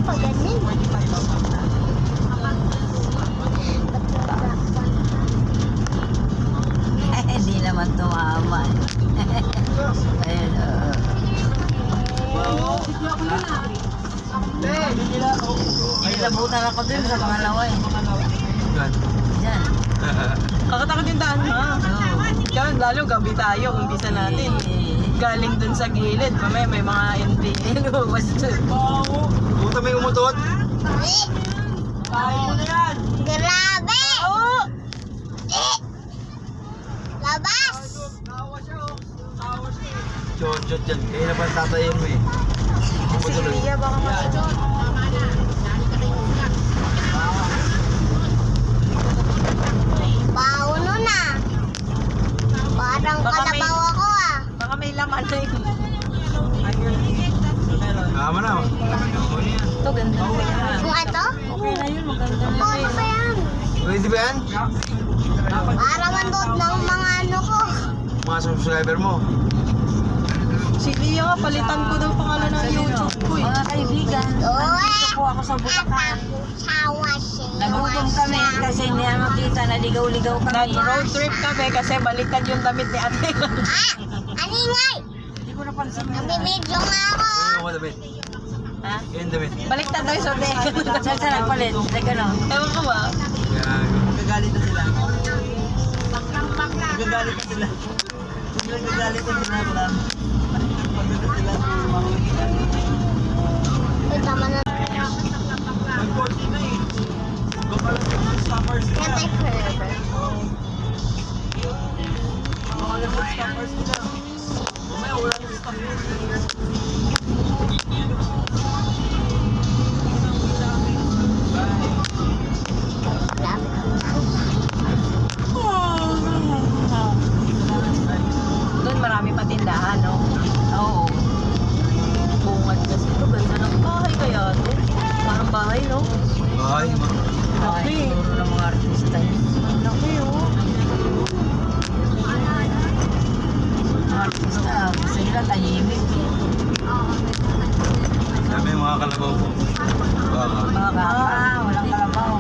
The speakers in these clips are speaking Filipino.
pa ganyan. Hindi naman tumama. Ayun, Nilabutan ako dun sa pangalawa eh. Diyan. Kakatakot yung daan ha. Yan, lalo gabi tayo, umpisa natin. Galing dun sa gilid, mamaya may mga NPA lumabas dun. Puta may umutot. Grabe! Oo! Labas! Chot dyan. Kaya na pa tatayin mo eh. Si Lia baka masunod. Pauno na. Parang Baka may- kalabaw ako ah. Baka may laman na yun. Tama na. Ito, ganda na yan. Kung ito? Okay na yun, maganda na Ano ba yan? Pwede ba yan? Para mandot ng mga ano ko. Mga subscriber mo. Si Lia nga, palitan ko daw pangalan ng YouTube ko eh. Mga kaibigan, Uwe! nandito po ako sa Bulacan. Sawa siya. Nagutom kami kasi hindi na makita, naligaw-ligaw kami. Nag-road trip kami kasi baliktad yung damit ni ate. Ah, aningay! Hindi ko napansin na. Nabibidyo nga ako. Ayun ako damit. Ha? Ayun damit. Baliktad daw yung sote. Saan saan nagpalit? Like ano? Ewan ko ba? Gago. Uy, tama na. Natay forever. Doon marami pa tindahan, no? Oo. Bungad kasi ito. Ganda ng bahay kaya ito. Parang bahay, no? Ay, Ay, siguro ng mga artista yun. Laki, oh. Mga artista, gusto nila tahimik. sabi yung mga kalabaw ko. Baka. Baka, walang kalabaw.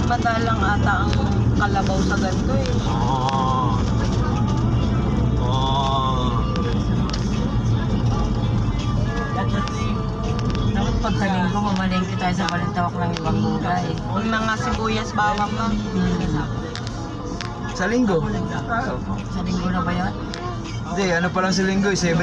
Madalang ata ang kalabaw sa ganito, eh. Oh. Dapat pagkaling ko, mamalengke tayo sa balintawak ng ibang gulay. Yung mga sibuyas, bawang na. Sa linggo. Sa linggo na ba yun? Hindi, ano pa lang sa linggo, 7